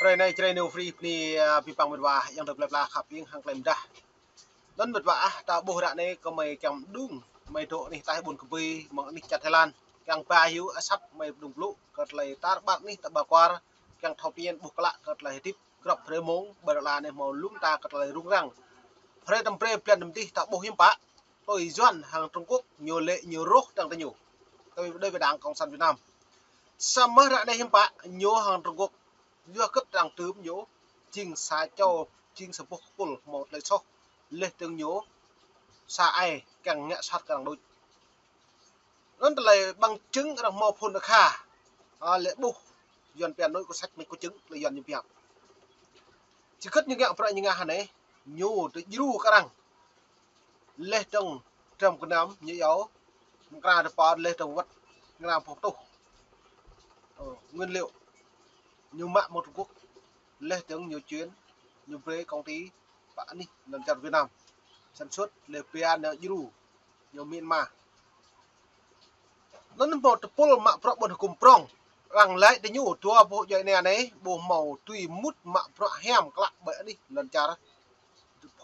Friday này chơi new free ni pipang medwa yang terbelah khap yang hang klaim dah. Dan medwa ta boh dak ni ko mai kam dung mai do ni tai bun kebi mak ni chat Thailand yang payu asap mai dung lu kat lai tar bat ni ta bakwar yang thopien buh kala kat lai tip grab remong berla ni mau lum ta kat lai rung rang. Friday tampre plan nemti ta boh him pa. Tôi doan hàng Trung Quốc nhiều lệ nhiều rốt đang tay nhiều. Tôi đây về Đảng Cộng sản Việt Nam. Sao mới ra đây him pa nhiều hàng Trung Quốc vừa cất đang tướm nhố chinh xá châu chinh sập bul một lấy số lệ tương nhố xa ai càng nhẹ sát càng đôi nó là bằng chứng rằng một phun được hà lệ bu dọn bèn nỗi của sách mình có chứng là dọn như vậy chỉ cất như gạo phải như ngà này nhố từ du cả rằng lệ trong trong cái nám như yếu ra được bao lệ trong vật làm phục tu nguyên liệu nhiều mạng một Trung Quốc lê tướng nhiều chuyến nhiều với công ty bạn đi làm chặt Việt Nam sản xuất lê pian Euro nhiều Myanmar nó một pol mạng pro bồn cùng prong rằng lại để nhủ tua bộ dạy này bộ màu tùy mút mạng pro hem các bạn bởi đi lần chặt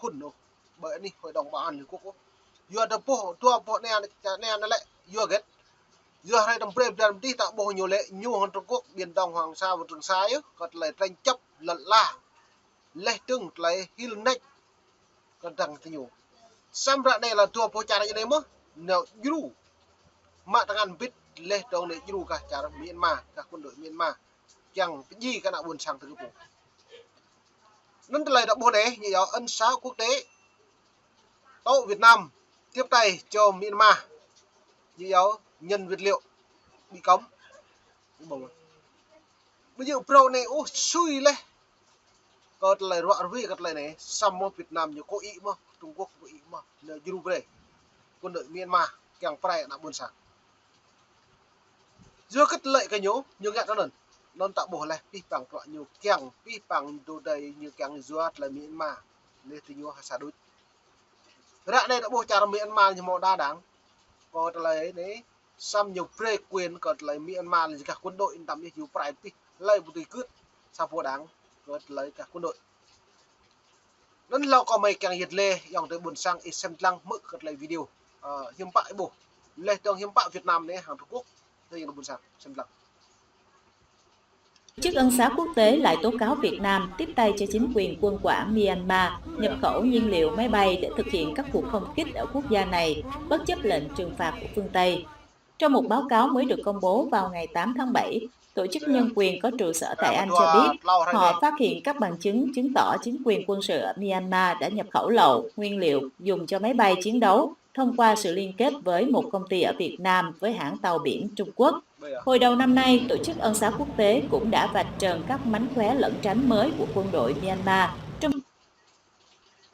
phun đâu bởi đi hội đồng bảo an Quốc vừa được bộ tua bộ này nó lại vừa ghét giờ hai đồng prem đầm đi tạo bộ nhiều lệ nhu hơn Trung Quốc biển Đông Hoàng Sa và Trường Sa ấy còn lại tranh chấp lận la lệ tương lại hil nách còn rằng thì nhiều sam ra đây là tua po cha này mất nào Euro mà thằng ăn biết lệ trong này Euro cả cha Myanmar các quân đội Myanmar chẳng gì cái nào buồn sang từ cái bộ nên lại đã bộ đấy như đó ân xá quốc tế tàu Việt Nam tiếp tay cho Myanmar như đó nhân vật liệu bị cấm bây giờ pro này ô xui lên còn lại rõ với cái này này xăm Việt Nam nhiều có ý mà Trung Quốc có ý mà là Europe quân đội Myanmar càng phải là buôn sản giữa cất lợi cái nhố như ngạn đó lần non tạo bổ này pi bằng loại nhiều càng pi bằng đồ đầy như càng giữa là Myanmar nên thì nhố xả đôi ra đây đã bổ trả Myanmar như một đa đáng còn lại đấy xăm nhiều pre quyền còn lại Myanmar là cả quân đội tạm như phải lấy một tùy cướp sao vô đáng còn lấy cả quân đội nên lâu có mấy càng nhiệt lệ dòng tới buồn sang xem lăng mức còn lấy video hiếm bại bổ lệ tương hiếm bại Việt Nam đấy hàng Trung Quốc đây là buồn sang xem lăng Chức ân xá quốc tế lại tố cáo Việt Nam tiếp tay cho chính quyền quân quản Myanmar nhập khẩu nhiên liệu máy bay để thực hiện các cuộc không kích ở quốc gia này, bất chấp lệnh trừng phạt của phương Tây. Trong một báo cáo mới được công bố vào ngày 8 tháng 7, Tổ chức Nhân quyền có trụ sở tại Anh cho biết họ phát hiện các bằng chứng chứng tỏ chính quyền quân sự ở Myanmar đã nhập khẩu lậu, nguyên liệu dùng cho máy bay chiến đấu thông qua sự liên kết với một công ty ở Việt Nam với hãng tàu biển Trung Quốc. Hồi đầu năm nay, Tổ chức Ân xá quốc tế cũng đã vạch trần các mánh khóe lẩn tránh mới của quân đội Myanmar.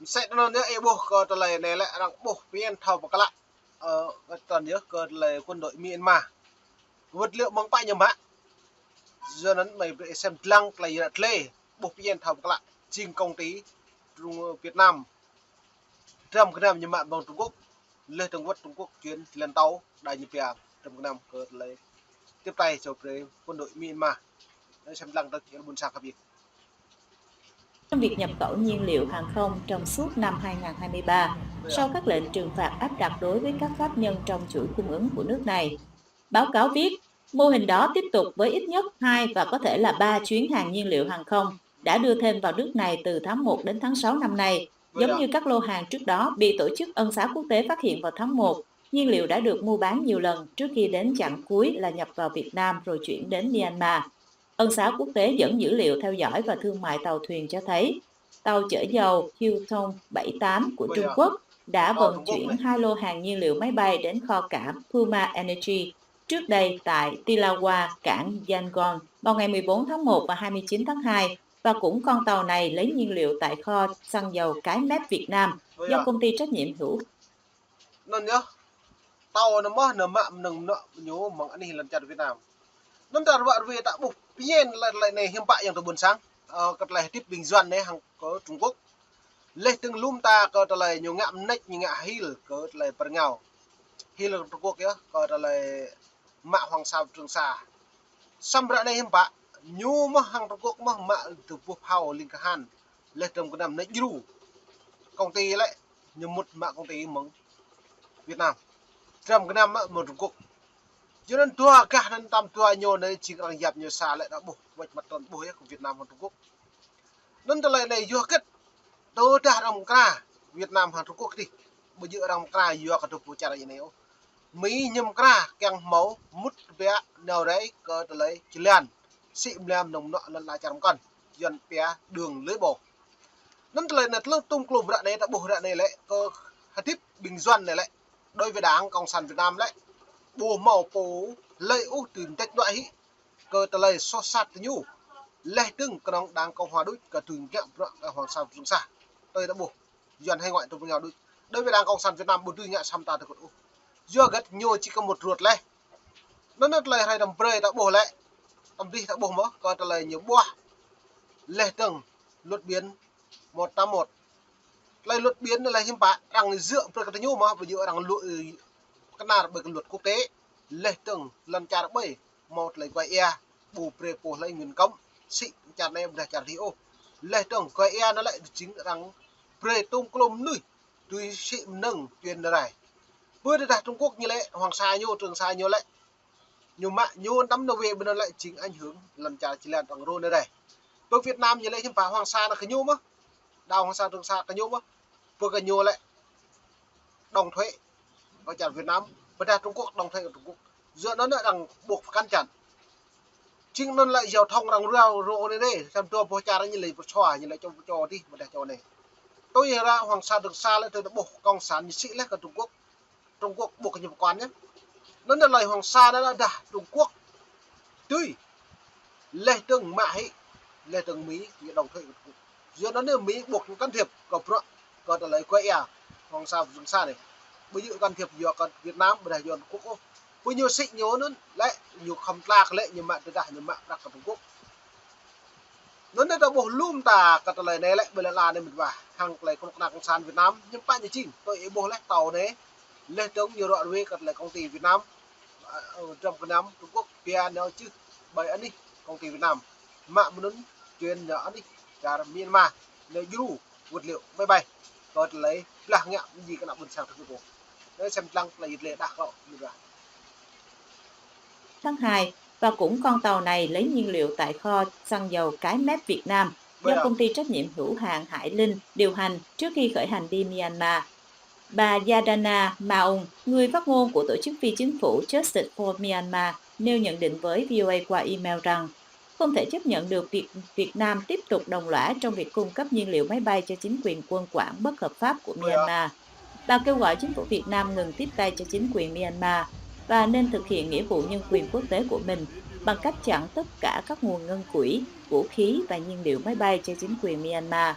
Sẽ nó nhớ ebo còn lại này lại rằng bộ viên thầu và các lại còn nhớ còn lại quân đội Myanmar vật liệu bằng bay nhầm hạ giờ nó mày xem lăng lại đặt lê bộ viên thầu các lại trình công ty Việt Nam trong cái năm như mạng bằng Trung Quốc lên Trung Quốc chuyến lần tàu đại nhật Việt trong cái năm còn lại tiếp tay cho quân đội Myanmar xem lăng đó chỉ là buôn sang các việc trong việc nhập khẩu nhiên liệu hàng không trong suốt năm 2023 sau các lệnh trừng phạt áp đặt đối với các pháp nhân trong chuỗi cung ứng của nước này. Báo cáo viết, mô hình đó tiếp tục với ít nhất 2 và có thể là 3 chuyến hàng nhiên liệu hàng không đã đưa thêm vào nước này từ tháng 1 đến tháng 6 năm nay. Giống như các lô hàng trước đó bị Tổ chức Ân xá quốc tế phát hiện vào tháng 1, nhiên liệu đã được mua bán nhiều lần trước khi đến chặng cuối là nhập vào Việt Nam rồi chuyển đến Myanmar. Ân xá quốc tế dẫn dữ liệu theo dõi và thương mại tàu thuyền cho thấy tàu chở dầu Houthong 78 của Trung Quốc đã vận chuyển 2 lô hàng nhiên liệu máy bay đến kho cảng Puma Energy trước đây tại Tilawa, cảng Yangon vào ngày 14 tháng 1 và 29 tháng 2 và cũng con tàu này lấy nhiên liệu tại kho xăng dầu Cái Mép Việt Nam do công ty trách nhiệm hữu nên nhớ tàu nó mất nợ mạm nừng nợ nhớ mong anh lần chặt Việt Nam nên ta vợ về tạo bục nhiên lại này hiếm bại yang từ buồn sáng cật lại tiếp bình doan đấy hàng có Trung Quốc lấy từng lum ta cật lại nhiều ngạm nách nhiều ngạ hil cật lại bờ ngào hil Trung Quốc kia cật lại mạ Hoàng Sa Trường Sa xăm ra đây hiếm bại nyu mah hang Trung Quốc mah mak tu buh hao lingkahan leh trong cái năm này dulu công ty lại nyemut mak công ty mong Việt Nam trong cái năm một Trung Quốc cho nên tua cả nên tam tua nhiều này chỉ cần dập nhiều xa lại đã buộc vạch mặt toàn buổi của Việt Nam và Trung Quốc nên từ lại này do kết tôi đã đồng ca Việt Nam và Trung Quốc đi bây giờ đồng ca do cái trục chả là gì này Mỹ nhầm ca càng máu mút bé nào đấy cơ từ lấy chỉ liền xịm làm đồng nọ lần lại chẳng cần dần bé đường lưới bò nên từ lại này lúc tung club đoạn này đã buộc đoạn này lại cơ hạt tiếp bình doanh này lại đối với đảng cộng sản Việt Nam lại bùa màu bố lấy ưu tuyển tách loại hĩ cơ tờ lời so sát từ nhu lệ từng cơ nông đang cộng hòa đối cả tuyển kẹm cả hoàng sa chúng xa tôi đã bùa dọn hay ngoại trong nhau đối đối với đảng cộng sản Việt Nam bùa tư nhạ xăm ta được ưu do gắt nhô chỉ có một ruột lệ nó nất lời hay đầm prey đã bùa lệ đầm đi đã bùa mớ cơ tờ lời nhiều bùa lệ từng luật biến 181 lời luật biến là hiếm bạn rằng dựa về cái nhu mà bây giờ rằng luật cái nào bởi cái luật quốc tế lệ từng lần trả bảy một lấy quay e bù prepo lấy nguyên công sĩ trả này để trả rio lệ từng quay e nó lại chính rằng pre tung clum nuôi tuy sĩ nâng truyền này vừa được Trung Quốc như lệ Hoàng Sa nhô Trường Sa nhô lệ nhiều mạng nhô tắm đâu về bên lại chính ảnh hưởng lần trả chỉ là bằng rô nơi đây với Việt Nam như lệ hiếm phải Hoàng Sa là cái nhô mất đào Hoàng Sa Trường Sa cái nhô mất vừa cái nhô lại đồng thuế và trả Việt Nam và Trung Quốc đồng thuế của Trung Quốc giữa nó lại rằng buộc căn chặn chính nó lại giao thông rằng rau rô này đây xem tôi bố cha như lấy một xòa như lấy cho đi một đại cho này tôi ra Hoàng Sa Trường Sa lại tôi đã buộc công sản như sĩ lấy của Trung Quốc buộc nhập quán nhé nó là lời Hoàng Sa nó đã Trung Quốc tuy lệ từng mãi lệ từng Mỹ thì đồng thuế giữa nó nếu Mỹ buộc can thiệp của còn là lấy quay à Hoàng Sa Trường Sa này bây giờ can thiệp vừa còn Việt Nam và đại diện Quốc bây nhiêu xịn nhớ nữa lại nhiều không lạc lệ nhiều mạng đại nhiều mạng đặt ở Trung Quốc nó nên là bộ lùm ta cả lời này lại bây giờ là đây mình vào hàng lại công cộng sản Việt Nam nhưng bạn như chính tôi bộ lách tàu đấy lên chống nhiều đoạn về cả lại công ty Việt Nam ở trong cái năm Trung Quốc piano chứ bởi anh đi công ty Việt Nam mạng muốn truyền nhỏ đi cả Myanmar lấy du vật liệu máy bay rồi lấy lạc nhẹ gì cái nào bên sang Trung Quốc đấy xem lăng là lệ đặc lộ như vậy Tháng 2 và cũng con tàu này lấy nhiên liệu tại kho xăng dầu Cái Mép Việt Nam do công ty trách nhiệm hữu hạn Hải Linh điều hành trước khi khởi hành đi Myanmar. Bà Yadana Maung, người phát ngôn của tổ chức phi chính phủ Justice for Myanmar, nêu nhận định với VOA qua email rằng không thể chấp nhận được việc Việt Nam tiếp tục đồng lõa trong việc cung cấp nhiên liệu máy bay cho chính quyền quân quản bất hợp pháp của Myanmar. Bà kêu gọi chính phủ Việt Nam ngừng tiếp tay cho chính quyền Myanmar và nên thực hiện nghĩa vụ nhân quyền quốc tế của mình bằng cách chặn tất cả các nguồn ngân quỹ, vũ khí và nhiên liệu máy bay cho chính quyền Myanmar.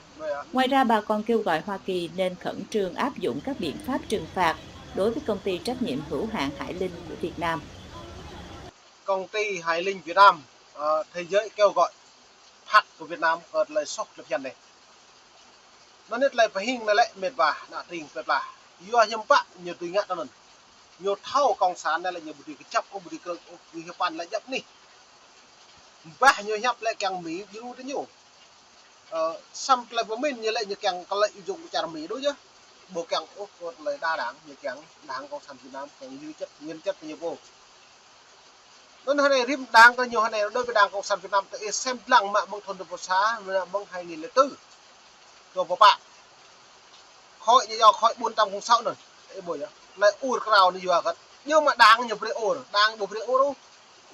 Ngoài ra, bà còn kêu gọi Hoa Kỳ nên khẩn trương áp dụng các biện pháp trừng phạt đối với công ty trách nhiệm hữu hạn Hải Linh của Việt Nam. Công ty Hải Linh Việt Nam, thế giới kêu gọi phạt của Việt Nam có lời sốc lập nhận này. Nó nhất lại phải hình lại mệt và đã trình mệt là do nhầm bạ nhiều tùy ngã đó nhiều thao công sản đây là nhiều bùi cái chấp có bùi cơ bùi hiệp quan lại dập nè và nhiều nhấp lại càng Mỹ dữ đến nhiều xăm lại của mình như lại như càng có lợi dụng trả Mỹ đối chứ bộ càng lại đa đảng như càng đảng cộng sản Việt Nam càng như chất nguyên chất nhiều vô nó này rim đang có nhiều này đối với đảng cộng sản Việt Nam tự xem lặng mạng băng thuần được một xã băng 2004 rồi có bạn khỏi như do khỏi 406 rồi buổi lại ur crowd như vậy nhưng mà đang nhập pre ur đang bộ pre ur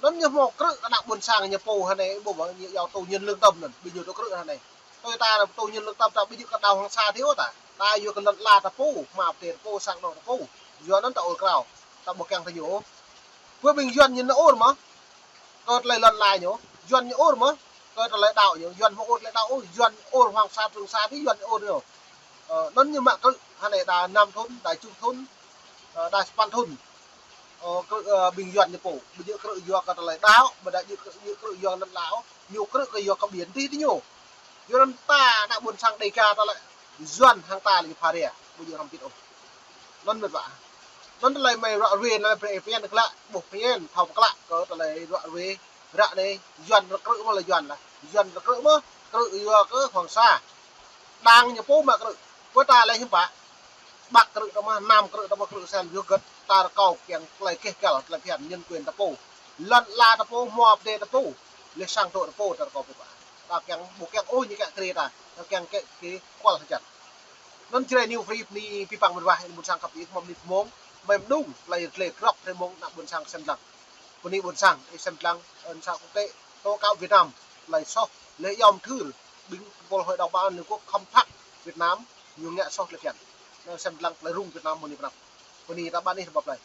nó như một cái đặc buồn sang nhập bù hay này bộ bảo như giàu tù nhân lương tâm này bây giờ nó cái này tôi ta là tù nhân lương tâm ta bây giờ cái đào Hoàng Sa thiếu ta ta vừa cái lần là ta phu mà tiền phu sang đầu ta phu giờ nó tạo crowd ta một càng thay nhổ với bình dân như nó ur mà tôi lại lần lại nhổ dân như ur mà tôi lại đạo nhổ dân mà ur lại đạo dân ur Hoàng Sa Trường Sa thì dân ur rồi nó như mạng cái hay này là Nam thôn đại trung thôn đại span thôn bình dân như cổ bây giờ cái do cái lại đáo mà đại như cái do nó lão nhiều cái do có biến tí nhiều do nên ta đã buồn sang đây ca ta lại dân hàng ta là phá rẻ bây giờ làm gì đâu nó mệt vả nó lại mày rọ về là phải phiền được lại buộc phiền thòng các lại có ta lại rọ về rạ này dần nó cự mà là dần nó cự mà cự cứ hoàng sa đang nhà phố mà cự với ta lại hiếm bả bạc cự đó mà nam cự đó mà cự xem vô gật ta cầu kiềng lại kê kẹo lại hiện nhân quyền ta phố lần la ta phố mò đề ta phố lên sang tội ta phố ta cầu bả ta kiềng bộ kiềng ôi như cái kia ta kiềng cái quan chặt non chơi new free ni pipang berwah ini bunsang kapi mom ni mong mem dung lai le krop re mong nak bunsang sendlang puni bunsang sendlang ơn sao cũng tệ to cao Việt Nam lai so le yom thư đứng bộ hội đồng bảo an quốc không thắc Việt Nam nhiều nhẹ so le kian sendlang lai rung Việt Nam puni ta ban ni sebab lai